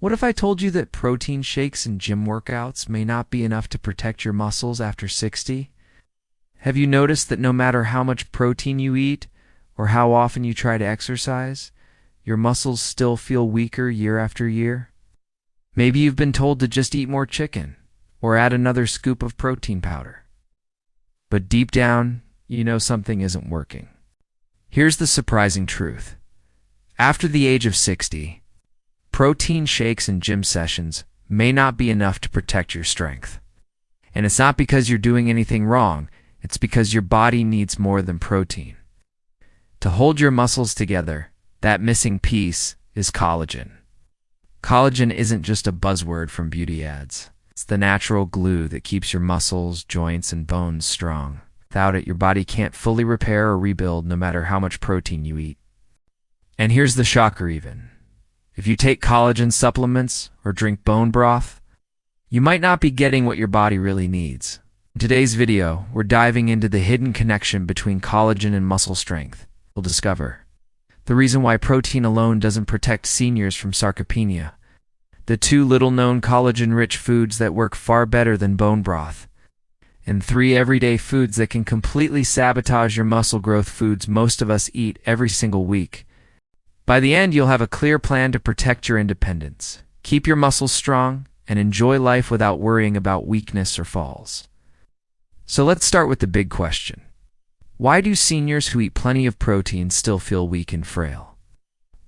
What if I told you that protein shakes and gym workouts may not be enough to protect your muscles after 60? Have you noticed that no matter how much protein you eat or how often you try to exercise, your muscles still feel weaker year after year? Maybe you've been told to just eat more chicken or add another scoop of protein powder. But deep down, you know something isn't working. Here's the surprising truth. After the age of 60, protein shakes and gym sessions may not be enough to protect your strength. And it's not because you're doing anything wrong, it's because your body needs more than protein. To hold your muscles together, that missing piece is collagen. Collagen isn't just a buzzword from beauty ads. It's the natural glue that keeps your muscles, joints, and bones strong. Without it, your body can't fully repair or rebuild no matter how much protein you eat. And here's the shocker even. If you take collagen supplements or drink bone broth, you might not be getting what your body really needs. In today's video, we're diving into the hidden connection between collagen and muscle strength. We'll discover the reason why protein alone doesn't protect seniors from sarcopenia, the two little-known collagen-rich foods that work far better than bone broth, and 3 everyday foods that can completely sabotage your muscle growth, foods most of us eat every single week. By the end, you'll have a clear plan to protect your independence, keep your muscles strong, and enjoy life without worrying about weakness or falls. So let's start with the big question. Why do seniors who eat plenty of protein still feel weak and frail?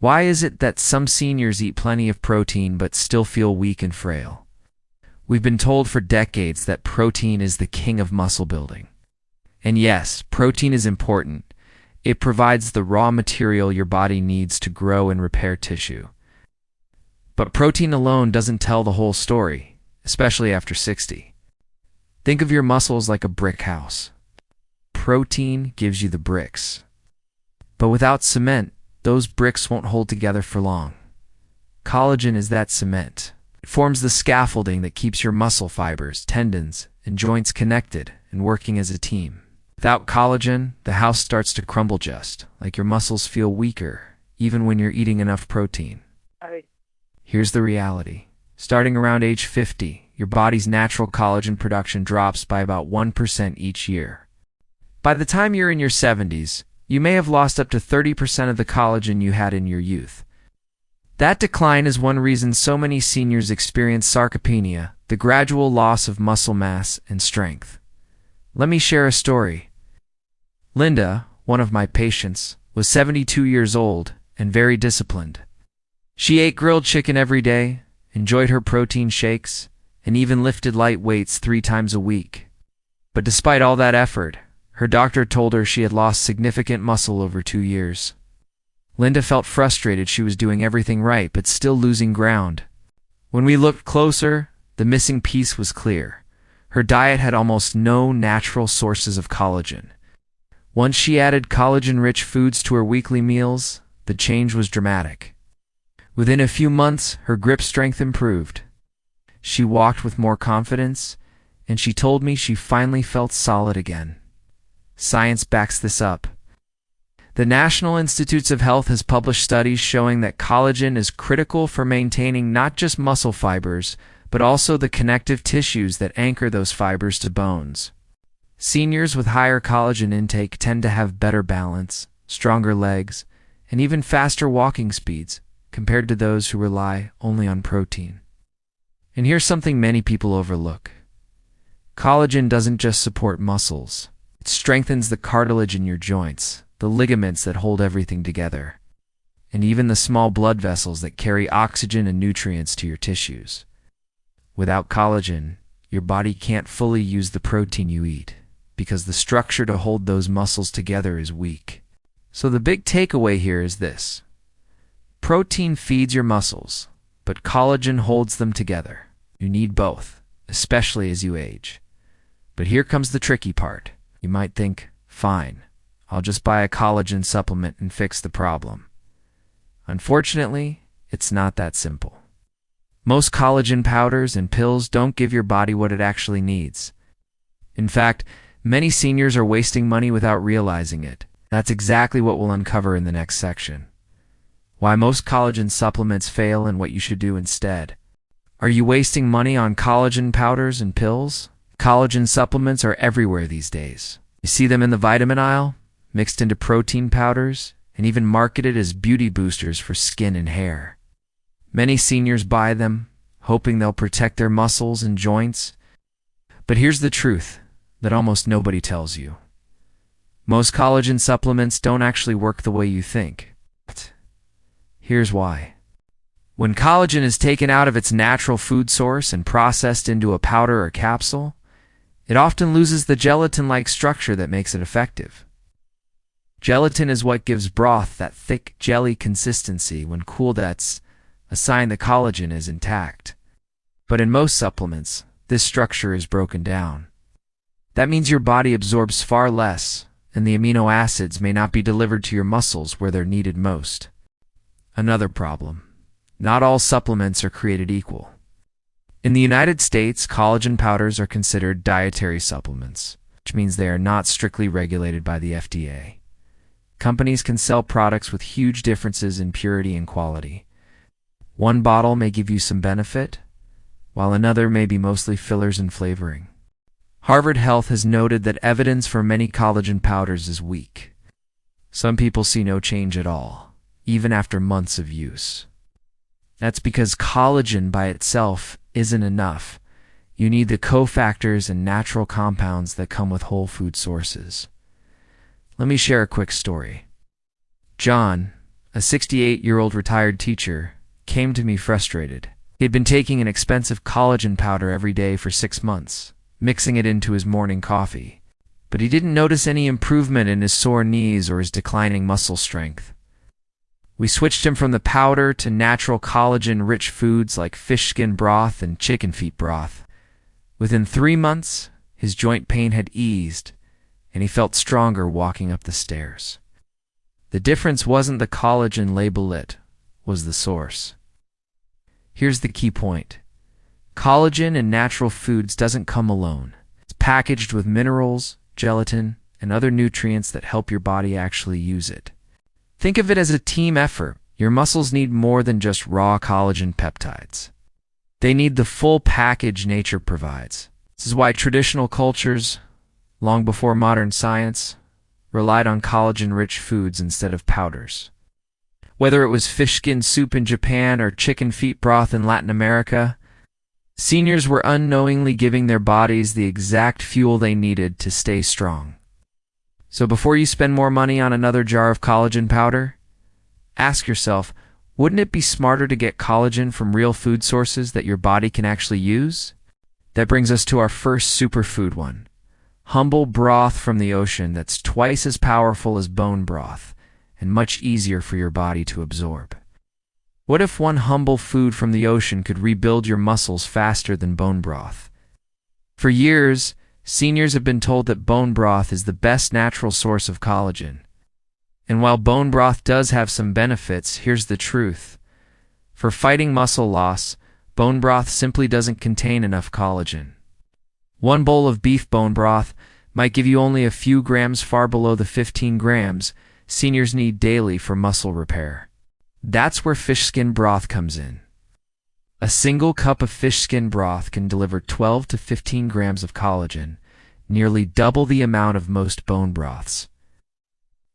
Why is it that some seniors eat plenty of protein but still feel weak and frail? We've been told for decades that protein is the king of muscle building. And yes, protein is important. It provides the raw material your body needs to grow and repair tissue. But protein alone doesn't tell the whole story, especially after 60. Think of your muscles like a brick house. Protein gives you the bricks. But without cement, those bricks won't hold together for long. Collagen is that cement. It forms the scaffolding that keeps your muscle fibers, tendons, and joints connected and working as a team. Without collagen, the house starts to crumble, just like your muscles feel weaker, even when you're eating enough protein. Here's the reality. Starting around age 50, your body's natural collagen production drops by about 1% each year. By the time you're in your 70s, you may have lost up to 30% of the collagen you had in your youth. That decline is one reason so many seniors experience sarcopenia, the gradual loss of muscle mass and strength. Let me share a story. Linda, one of my patients, was 72 years old and very disciplined. She ate grilled chicken every day, enjoyed her protein shakes, and even lifted light weights 3 times a week. But despite all that effort, her doctor told her she had lost significant muscle over 2 years. Linda felt frustrated. She was doing everything right, but still losing ground. When we looked closer, the missing piece was clear. Her diet had almost no natural sources of collagen. Once she added collagen-rich foods to her weekly meals, the change was dramatic. Within a few months, her grip strength improved. She walked with more confidence, and she told me she finally felt solid again. Science backs this up. The National Institutes of Health has published studies showing that collagen is critical for maintaining not just muscle fibers, but also the connective tissues that anchor those fibers to bones. Seniors with higher collagen intake tend to have better balance, stronger legs, and even faster walking speeds compared to those who rely only on protein. And here's something many people overlook. Collagen doesn't just support muscles. It strengthens the cartilage in your joints, the ligaments that hold everything together, and even the small blood vessels that carry oxygen and nutrients to your tissues. Without collagen, your body can't fully use the protein you eat, because the structure to hold those muscles together is weak. So the big takeaway here is this. Protein feeds your muscles, but collagen holds them together. You need both, especially as you age. But here comes the tricky part. You might think, fine, I'll just buy a collagen supplement and fix the problem. Unfortunately, it's not that simple. Most collagen powders and pills don't give your body what it actually needs. In fact, many seniors are wasting money without realizing it. That's exactly what we'll uncover in the next section. why most collagen supplements fail, and what you should do instead. Are you wasting money on collagen powders and pills? Collagen supplements are everywhere these days. You see them in the vitamin aisle, mixed into protein powders, and even marketed as beauty boosters for skin and hair. Many seniors buy them, hoping they'll protect their muscles and joints. But here's the truth that almost nobody tells you. Most collagen supplements don't actually work the way you think. Here's why. When collagen is taken out of its natural food source and processed into a powder or capsule, it often loses the gelatin-like structure that makes it effective. Gelatin is what gives broth that thick, jelly consistency when cooled. That's a sign the collagen is intact. But in most supplements, this structure is broken down. That means your body absorbs far less, and the amino acids may not be delivered to your muscles where they're needed most. Another problem. Not all supplements are created equal. In the United States, collagen powders are considered dietary supplements, which means they are not strictly regulated by the FDA. Companies can sell products with huge differences in purity and quality. One bottle may give you some benefit, while another may be mostly fillers and flavoring. Harvard Health has noted that evidence for many collagen powders is weak. Some people see no change at all, even after months of use. That's because collagen by itself isn't enough. You need the cofactors and natural compounds that come with whole food sources. Let me share a quick story. John, a 68-year-old retired teacher, came to me frustrated. He had been taking an expensive collagen powder every day for 6 months, mixing it into his morning coffee. But he didn't notice any improvement in his sore knees or his declining muscle strength. We switched him from the powder to natural collagen-rich foods like fish skin broth and chicken feet broth. Within 3 months, his joint pain had eased, and he felt stronger walking up the stairs. The difference wasn't the collagen label, it was the source. Here's the key point. Collagen in natural foods doesn't come alone. It's packaged with minerals, gelatin, and other nutrients that help your body actually use it. Think of it as a team effort. Your muscles need more than just raw collagen peptides. They need the full package nature provides. This is why traditional cultures, long before modern science, relied on collagen-rich foods instead of powders. Whether it was fish skin soup in Japan or chicken feet broth in Latin America, seniors were unknowingly giving their bodies the exact fuel they needed to stay strong. So before you spend more money on another jar of collagen powder, ask yourself, wouldn't it be smarter to get collagen from real food sources that your body can actually use? That brings us to our first superfood one. Humble broth from the ocean that's twice as powerful as bone broth and much easier for your body to absorb. What if one humble food from the ocean could rebuild your muscles faster than bone broth? For years, seniors have been told that bone broth is the best natural source of collagen. And while bone broth does have some benefits, here's the truth. For fighting muscle loss, bone broth simply doesn't contain enough collagen. One bowl of beef bone broth might give you only a few grams, far below the 15 grams seniors need daily for muscle repair. That's where fish skin broth comes in. A single cup of fish skin broth can deliver 12 to 15 grams of collagen, nearly double the amount of most bone broths.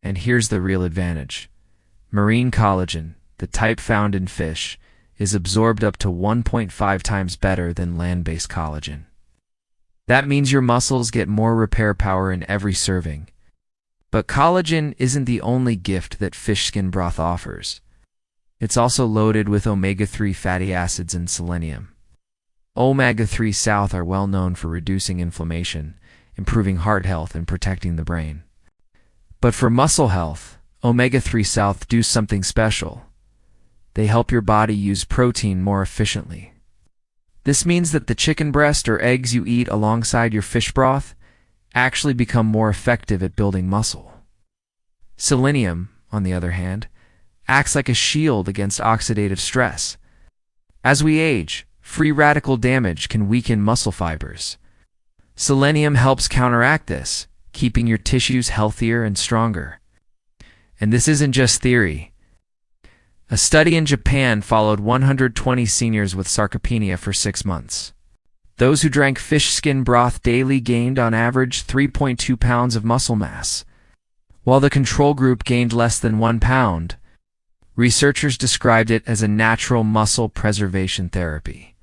And here's the real advantage. Marine collagen, the type found in fish, is absorbed up to 1.5 times better than land-based collagen. That means your muscles get more repair power in every serving. But collagen isn't the only gift that fish skin broth offers. It's also loaded with omega-3 fatty acids and selenium. Omega-3 South are well known for reducing inflammation, improving heart health, and protecting the brain. But for muscle health, omega-3 South do something special. They help your body use protein more efficiently. This means that the chicken breast or eggs you eat alongside your fish broth actually become more effective at building muscle. Selenium, on the other hand, acts like a shield against oxidative stress. As we age, free radical damage can weaken muscle fibers. Selenium helps counteract this, keeping your tissues healthier and stronger. And this isn't just theory. A study in Japan followed 120 seniors with sarcopenia for 6 months. Those who drank fish skin broth daily gained on average 3.2 pounds of muscle mass, while the control group gained less than 1 pound. Researchers described it as a natural muscle preservation therapy.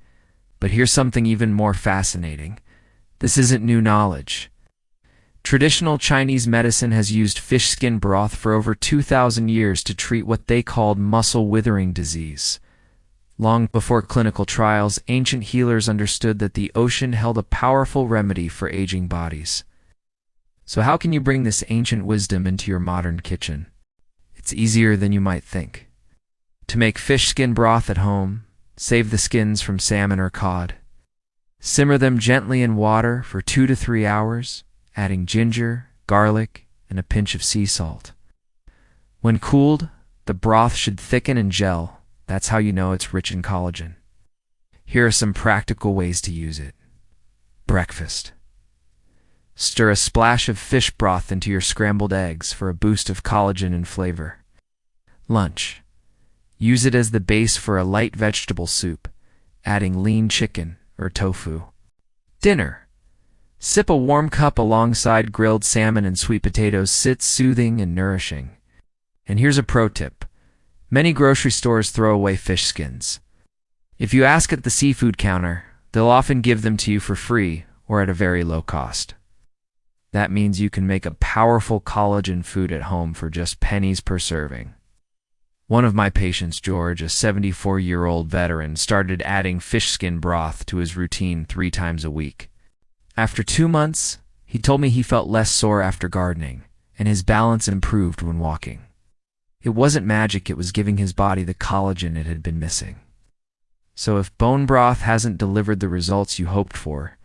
But here's something even more fascinating. This isn't new knowledge. Traditional Chinese medicine has used fish skin broth for over 2,000 years to treat what they called muscle withering disease. Long before clinical trials, ancient healers understood that the ocean held a powerful remedy for aging bodies. So how can you bring this ancient wisdom into your modern kitchen? It's easier than you might think. To make fish skin broth at home, save the skins from salmon or cod. Simmer them gently in water for 2 to 3 hours, adding ginger, garlic, and a pinch of sea salt. When cooled, the broth should thicken and gel. That's how you know it's rich in collagen. Here are some practical ways to use it. Breakfast. Stir a splash of fish broth into your scrambled eggs for a boost of collagen and flavor. Lunch. Use it as the base for a light vegetable soup, adding lean chicken or tofu. Dinner. Sip a warm cup alongside grilled salmon and sweet potatoes. Sits soothing and nourishing. And here's a pro tip. Many grocery stores throw away fish skins. If you ask at the seafood counter, they'll often give them to you for free or at a very low cost. That means you can make a powerful collagen food at home for just pennies per serving. One of my patients, George, a 74-year-old veteran, started adding fish skin broth to his routine 3 times a week. After 2 months, he told me he felt less sore after gardening, and his balance improved when walking. It wasn't magic, it was giving his body the collagen it had been missing. So if bone broth hasn't delivered the results you hoped for,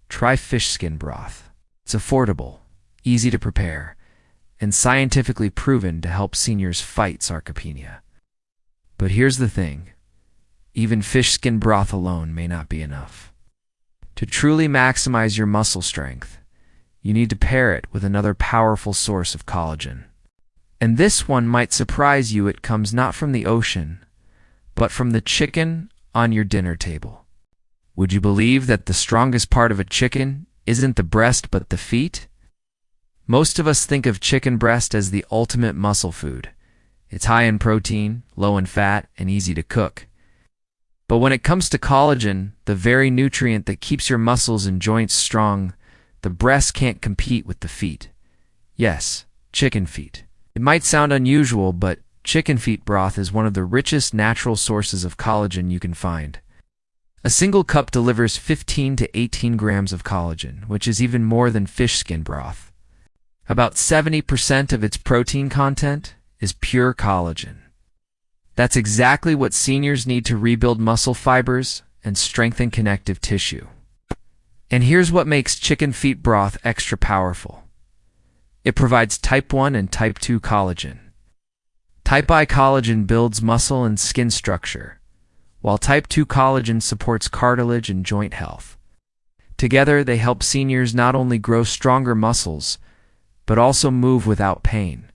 try fish skin broth. It's affordable, easy to prepare, and scientifically proven to help seniors fight sarcopenia. But here's the thing. Even fish skin broth alone may not be enough. To truly maximize your muscle strength, you need to pair it with another powerful source of collagen. And this one might surprise you. It comes not from the ocean, but from the chicken on your dinner table. Would you believe that the strongest part of a chicken isn't the breast but the feet? Most of us think of chicken breast as the ultimate muscle food. It's high in protein, low in fat, and easy to cook. But when it comes to collagen, the very nutrient that keeps your muscles and joints strong, the breast can't compete with the feet. Yes, chicken feet. It might sound unusual, but chicken feet broth is one of the richest natural sources of collagen you can find. A single cup delivers 15 to 18 grams of collagen, which is even more than fish skin broth. About 70% of its protein content is pure collagen. That's exactly what seniors need to rebuild muscle fibers and strengthen connective tissue. And here's what makes chicken feet broth extra powerful. It provides type 1 and type 2 collagen. Type I collagen builds muscle and skin structure, while type 2 collagen supports cartilage and joint health. Together, they help seniors not only grow stronger muscles, but also move without pain.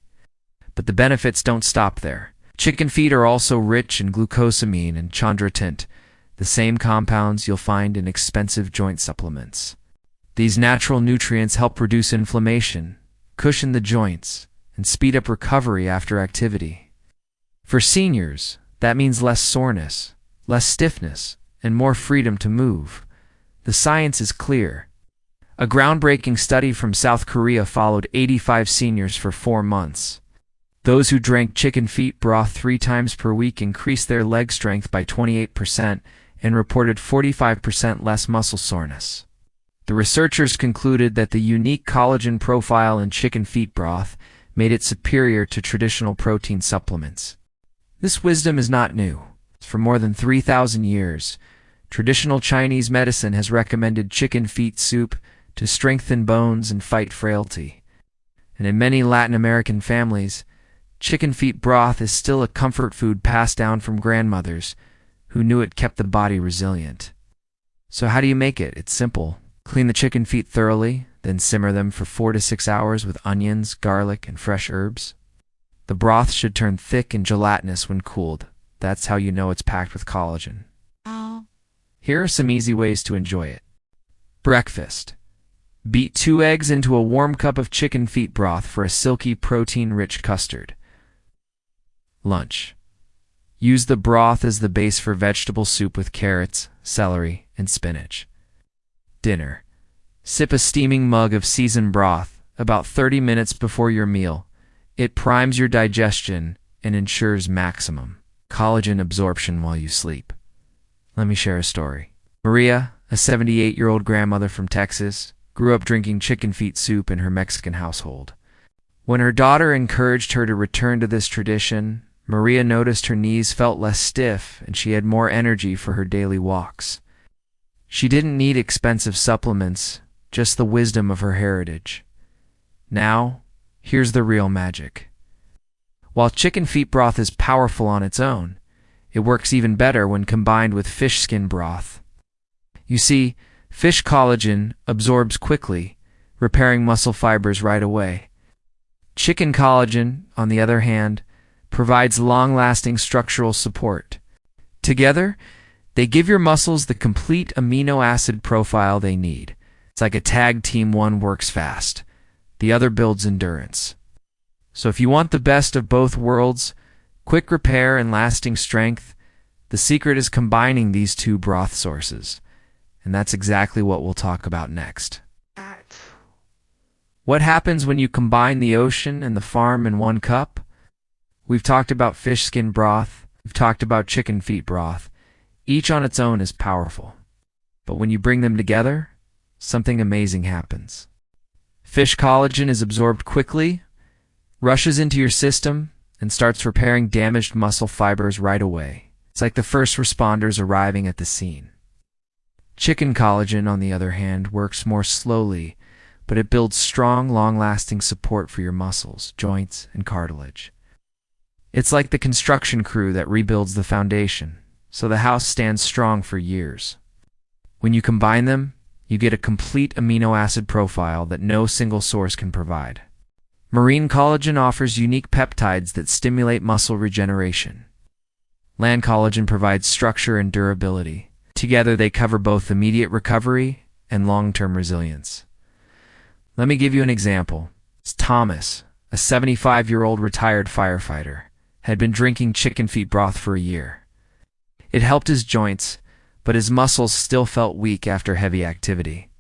But the benefits don't stop there. Chicken feet are also rich in glucosamine and chondroitin, the same compounds you'll find in expensive joint supplements. These natural nutrients help reduce inflammation, cushion the joints, and speed up recovery after activity. For seniors, that means less soreness, less stiffness, and more freedom to move. The science is clear. A groundbreaking study from South Korea followed 85 seniors for 4 months. Those who drank chicken feet broth 3 times per week increased their leg strength by 28% and reported 45% less muscle soreness. The researchers concluded that the unique collagen profile in chicken feet broth made it superior to traditional protein supplements. This wisdom is not new. For more than 3,000 years, traditional Chinese medicine has recommended chicken feet soup to strengthen bones and fight frailty. And in many Latin American families, chicken feet broth is still a comfort food passed down from grandmothers who knew it kept the body resilient. So how do you make it? It's simple. Clean the chicken feet thoroughly, then simmer them for 4 to 6 hours with onions, garlic, and fresh herbs. The broth should turn thick and gelatinous when cooled. That's how you know it's packed with collagen. Here are some easy ways to enjoy it. Breakfast. Beat 2 eggs into a warm cup of chicken feet broth for a silky, protein-rich custard. Lunch. Use the broth as the base for vegetable soup with carrots, celery, and spinach. Dinner. Sip a steaming mug of seasoned broth about 30 minutes before your meal. It primes your digestion and ensures maximum collagen absorption while you sleep. Let me share a story. Maria, a 78-year-old grandmother from Texas, grew up drinking chicken feet soup in her Mexican household. When her daughter encouraged her to return to this tradition, Maria noticed her knees felt less stiff and she had more energy for her daily walks. She didn't need expensive supplements, just the wisdom of her heritage. Now, here's the real magic. While chicken feet broth is powerful on its own, it works even better when combined with fish skin broth. You see, fish collagen absorbs quickly, repairing muscle fibers right away. Chicken collagen, on the other hand, provides long-lasting structural support. Together, they give your muscles the complete amino acid profile they need. It's like a tag team. One works fast, the other builds endurance. So if you want the best of both worlds, quick repair and lasting strength, the secret is combining these two broth sources. And that's exactly what we'll talk about next. What happens when you combine the ocean and the farm in one cup? We've talked about fish skin broth, we've talked about chicken feet broth. Each on its own is powerful. But when you bring them together, something amazing happens. Fish collagen is absorbed quickly, rushes into your system, and starts repairing damaged muscle fibers right away. It's like the first responders arriving at the scene. Chicken collagen, on the other hand, works more slowly, but it builds strong, long-lasting support for your muscles, joints, and cartilage. It's like the construction crew that rebuilds the foundation, so the house stands strong for years. When you combine them, you get a complete amino acid profile that no single source can provide. Marine collagen offers unique peptides that stimulate muscle regeneration. Land collagen provides structure and durability. Together, they cover both immediate recovery and long-term resilience. Let me give you an example. Thomas, a 75-year-old retired firefighter, had been drinking chicken feet broth for a year. It helped his joints, but his muscles still felt weak after heavy activity.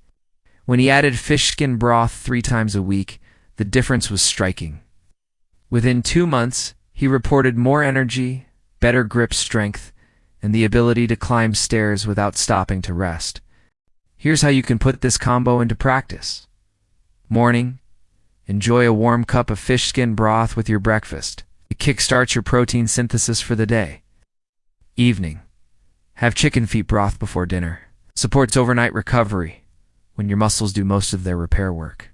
When he added fish skin broth 3 times a week, the difference was striking. Within 2 months, he reported more energy, better grip strength, and the ability to climb stairs without stopping to rest. Here's how you can put this combo into practice. Morning, enjoy a warm cup of fish skin broth with your breakfast. It kickstarts your protein synthesis for the day. Evening, have chicken feet broth before dinner. Supports overnight recovery when your muscles do most of their repair work.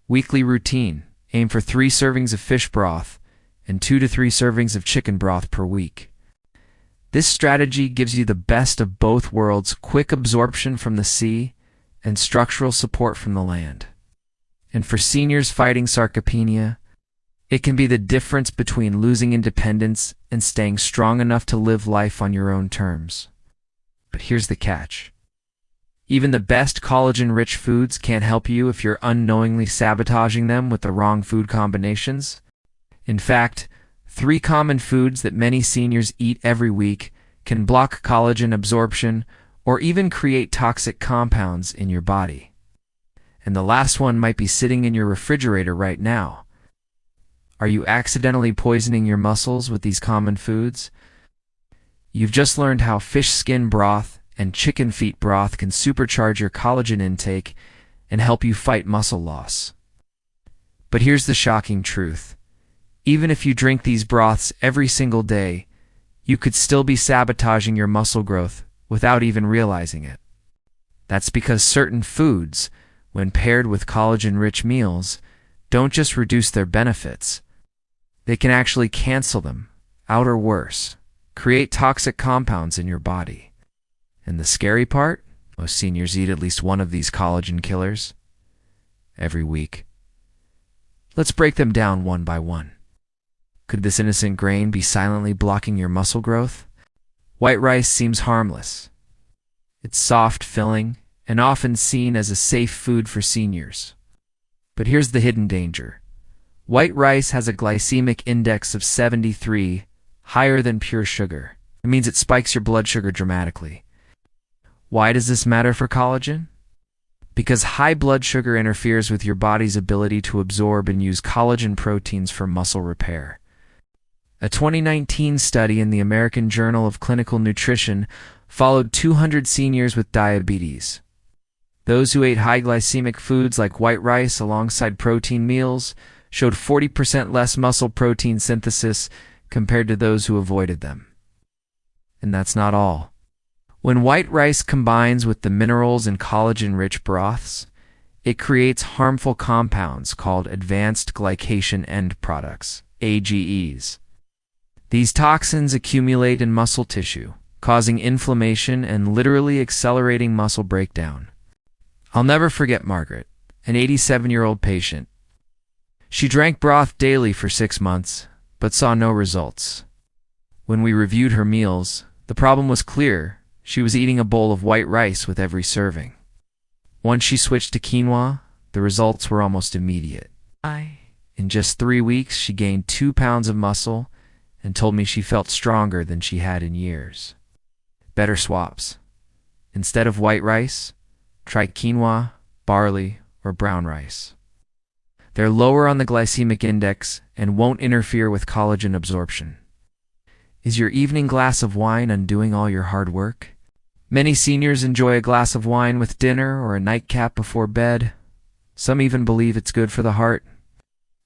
Weekly routine, aim for 3 servings of fish broth and 2 to 3 servings of chicken broth per week. This strategy gives you the best of both worlds, quick absorption from the sea and structural support from the land. And for seniors fighting sarcopenia, it can be the difference between losing independence and staying strong enough to live life on your own terms. But here's the catch. Even the best collagen-rich foods can't help you if you're unknowingly sabotaging them with the wrong food combinations. In fact, 3 common foods that many seniors eat every week can block collagen absorption or even create toxic compounds in your body. And the last one might be sitting in your refrigerator right now. Are you accidentally poisoning your muscles with these common foods? You've just learned how fish skin broth and chicken feet broth can supercharge your collagen intake and help you fight muscle loss. But here's the shocking truth. Even if you drink these broths every single day, you could still be sabotaging your muscle growth without even realizing it. That's because certain foods, when paired with collagen-rich meals, don't just reduce their benefits. They can actually cancel them, out or worse, create toxic compounds in your body. And the scary part? Most seniors eat at least one of these collagen killers every week. Let's break them down one by one. Could this innocent grain be silently blocking your muscle growth? White rice seems harmless. It's soft, filling, and often seen as a safe food for seniors. But here's the hidden danger. White rice has a glycemic index of 73, higher than pure sugar. It means it spikes your blood sugar dramatically. Why does this matter for collagen? Because high blood sugar interferes with your body's ability to absorb and use collagen proteins for muscle repair. A 2019 study in the American Journal of Clinical Nutrition followed 200 seniors with diabetes. Those who ate high glycemic foods like white rice alongside protein meals showed 40% less muscle protein synthesis compared to those who avoided them. And that's not all. When white rice combines with the minerals in collagen-rich broths, it creates harmful compounds called advanced glycation end products, AGEs. These toxins accumulate in muscle tissue, causing inflammation and literally accelerating muscle breakdown. I'll never forget Margaret, an 87-year-old patient. She drank broth daily for 6 months, but saw no results. When we reviewed her meals, the problem was clear. She was eating a bowl of white rice with every serving. Once she switched to quinoa, the results were almost immediate. In just 3 weeks, she gained 2 pounds of muscle and told me she felt stronger than she had in years. Better swaps. Instead of white rice, try quinoa, barley, or brown rice. They're lower on the glycemic index and won't interfere with collagen absorption. Is your evening glass of wine undoing all your hard work? Many seniors enjoy a glass of wine with dinner or a nightcap before bed. Some even believe it's good for the heart.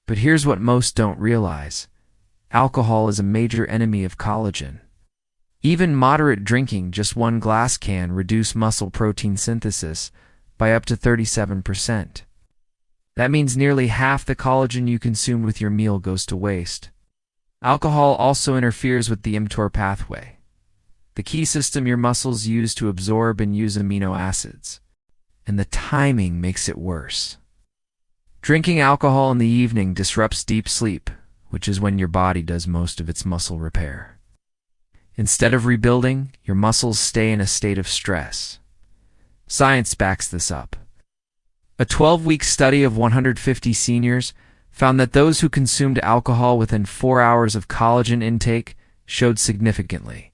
But here's what most don't realize. Alcohol is a major enemy of collagen. Even moderate drinking, just 1 glass, can reduce muscle protein synthesis by up to 37%. That means nearly half the collagen you consumed with your meal goes to waste. Alcohol also interferes with the mTOR pathway, the key system your muscles use to absorb and use amino acids. And the timing makes it worse. Drinking alcohol in the evening disrupts deep sleep, which is when your body does most of its muscle repair. Instead of rebuilding, your muscles stay in a state of stress. Science backs this up. A 12-week study of 150 seniors found that those who consumed alcohol within 4 hours of collagen intake showed significantly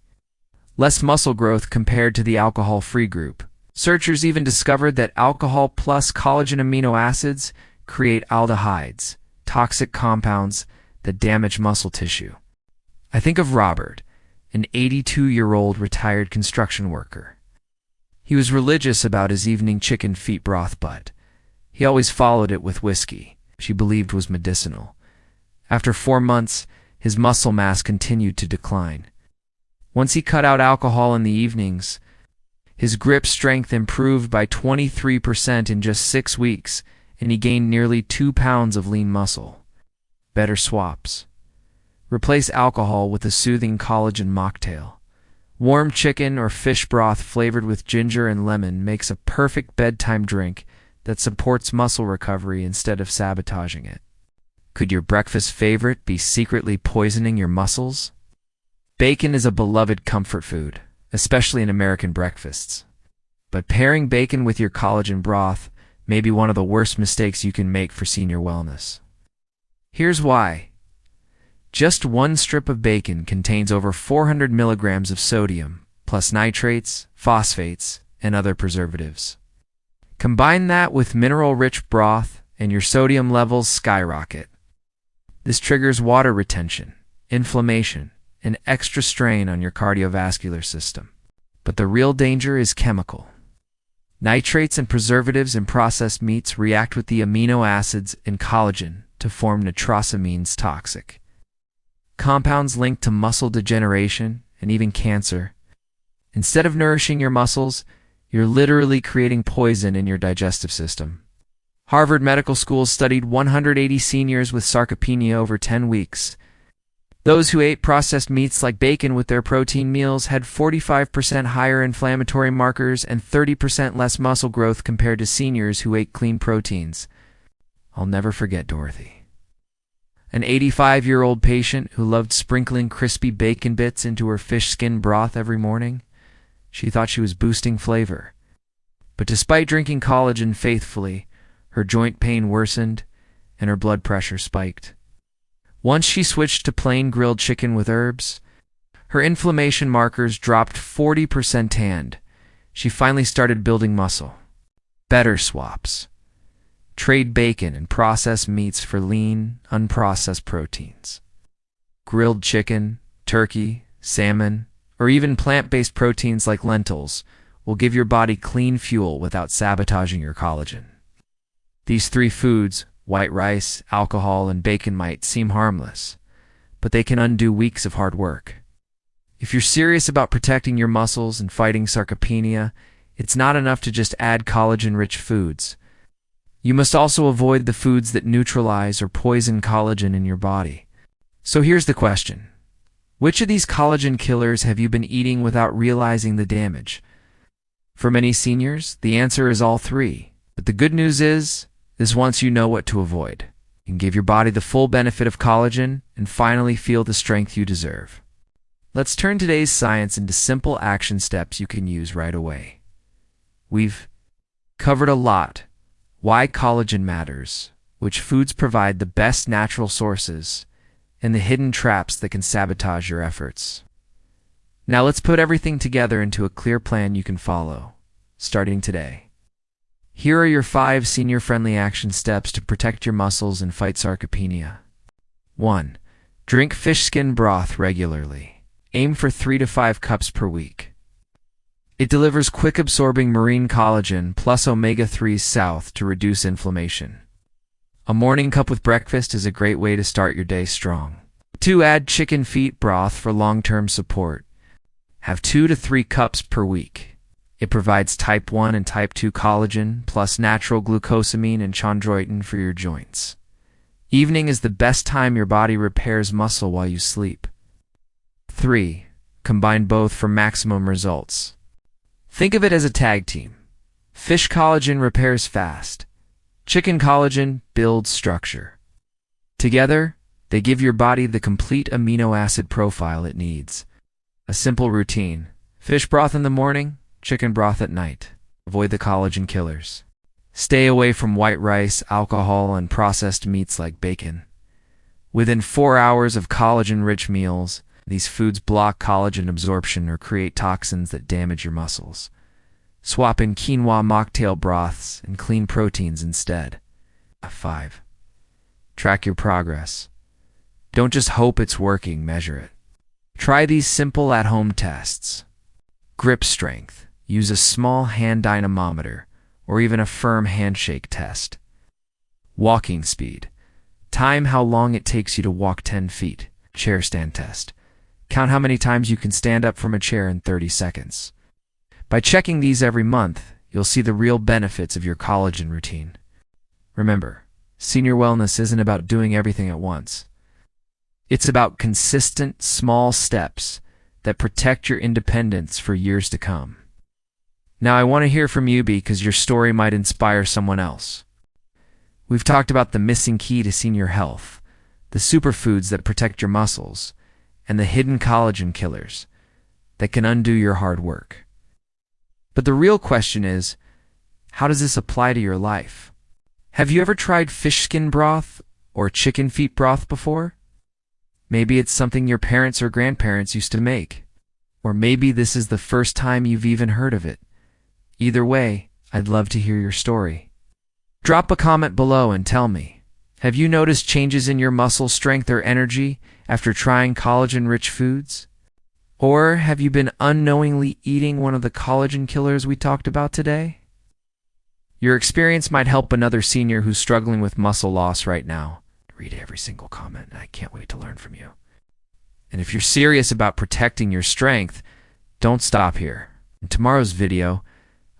less muscle growth compared to the alcohol-free group. Researchers even discovered that alcohol plus collagen amino acids create aldehydes, toxic compounds that damage muscle tissue. I think of Robert, an 82-year-old retired construction worker. He was religious about his evening chicken feet broth, but he always followed it with whiskey, which he believed was medicinal. After 4 months, his muscle mass continued to decline. Once he cut out alcohol in the evenings, his grip strength improved by 23% in just 6 weeks, and he gained nearly 2 pounds of lean muscle. Better swaps. Replace alcohol with a soothing collagen mocktail. Warm chicken or fish broth flavored with ginger and lemon makes a perfect bedtime drink that supports muscle recovery instead of sabotaging it. Could your breakfast favorite be secretly poisoning your muscles? Bacon is a beloved comfort food, especially in American breakfasts. But pairing bacon with your collagen broth may be one of the worst mistakes you can make for senior wellness. Here's why. Just 1 strip of bacon contains over 400 milligrams of sodium, plus nitrates, phosphates, and other preservatives. Combine that with mineral-rich broth, and your sodium levels skyrocket. This triggers water retention, inflammation, and extra strain on your cardiovascular system. But the real danger is chemical. Nitrates and preservatives in processed meats react with the amino acids in collagen to form nitrosamines, toxic compounds linked to muscle degeneration and even cancer. Instead of nourishing your muscles, you're literally creating poison in your digestive system. Harvard Medical School studied 180 seniors with sarcopenia over 10 weeks. Those who ate processed meats like bacon with their protein meals had 45% higher inflammatory markers and 30% less muscle growth compared to seniors who ate clean proteins. I'll never forget Dorothy. An 85-year-old patient who loved sprinkling crispy bacon bits into her fish skin broth every morning. She thought she was boosting flavor. But despite drinking collagen faithfully, her joint pain worsened and her blood pressure spiked. Once she switched to plain grilled chicken with herbs, her inflammation markers dropped 40% and she finally started building muscle. Better swaps. Trade bacon and processed meats for lean, unprocessed proteins. Grilled chicken, turkey, salmon, or even plant-based proteins like lentils will give your body clean fuel without sabotaging your collagen. These three foods, white rice, alcohol, and bacon, might seem harmless, but they can undo weeks of hard work. If you're serious about protecting your muscles and fighting sarcopenia, it's not enough to just add collagen-rich foods. You must also avoid the foods that neutralize or poison collagen in your body. So here's the question. Which of these collagen killers have you been eating without realizing the damage? For many seniors, the answer is all three. But the good news is once you know what to avoid, you can give your body the full benefit of collagen and finally feel the strength you deserve. Let's turn today's science into simple action steps you can use right away. We've covered a lot. Why collagen matters, which foods provide the best natural sources, and the hidden traps that can sabotage your efforts. Now let's put everything together into a clear plan you can follow, starting today. Here are your 5 senior-friendly action steps to protect your muscles and fight sarcopenia. 1. Drink fish skin broth regularly. Aim for 3 to 5 cups per week. It delivers quick-absorbing marine collagen plus omega-3s south to reduce inflammation. A morning cup with breakfast is a great way to start your day strong. 2. Add chicken feet broth for long-term support. Have 2 to 3 cups per week. It provides type 1 and type 2 collagen plus natural glucosamine and chondroitin for your joints. Evening is the best time your body repairs muscle while you sleep. 3. Combine both for maximum results. Think of it as a tag team. Fish collagen repairs fast. Chicken collagen builds structure. Together, they give your body the complete amino acid profile it needs. A simple routine. Fish broth in the morning, chicken broth at night. Avoid the collagen killers. Stay away from white rice, alcohol, and processed meats like bacon. Within 4 hours of collagen-rich meals, these foods block collagen absorption or create toxins that damage your muscles. Swap in quinoa mocktail broths and clean proteins instead. 5. Track your progress. Don't just hope it's working, measure it. Try these simple at-home tests. Grip strength. Use a small hand dynamometer or even a firm handshake test. Walking speed. Time how long it takes you to walk 10 feet. Chair stand test. Count how many times you can stand up from a chair in 30 seconds. By checking these every month, you'll see the real benefits of your collagen routine. Remember, senior wellness isn't about doing everything at once. It's about consistent, small steps that protect your independence for years to come. Now I want to hear from you because your story might inspire someone else. We've talked about the missing key to senior health, the superfoods that protect your muscles, and the hidden collagen killers that can undo your hard work. But the real question is, how does this apply to your life? Have you ever tried fish skin broth or chicken feet broth before? Maybe it's something your parents or grandparents used to make. Or maybe this is the first time you've even heard of it. Either way, I'd love to hear your story. Drop a comment below and tell me, have you noticed changes in your muscle strength or energy after trying collagen-rich foods? Or have you been unknowingly eating one of the collagen killers we talked about today? Your experience might help another senior who's struggling with muscle loss right now. Read every single comment, and I can't wait to learn from you. And if you're serious about protecting your strength, don't stop here. In tomorrow's video,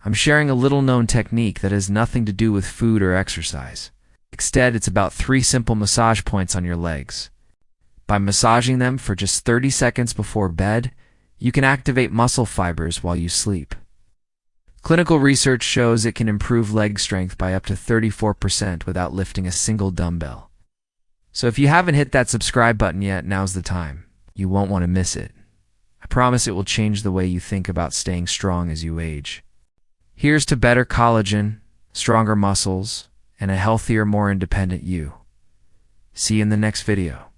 I'm sharing a little-known technique that has nothing to do with food or exercise. Instead, it's about 3 simple massage points on your legs. By massaging them for just 30 seconds before bed, you can activate muscle fibers while you sleep. Clinical research shows it can improve leg strength by up to 34% without lifting a single dumbbell. So if you haven't hit that subscribe button yet, now's the time. You won't want to miss it. I promise it will change the way you think about staying strong as you age. Here's to better collagen, stronger muscles, and a healthier, more independent you. See you in the next video.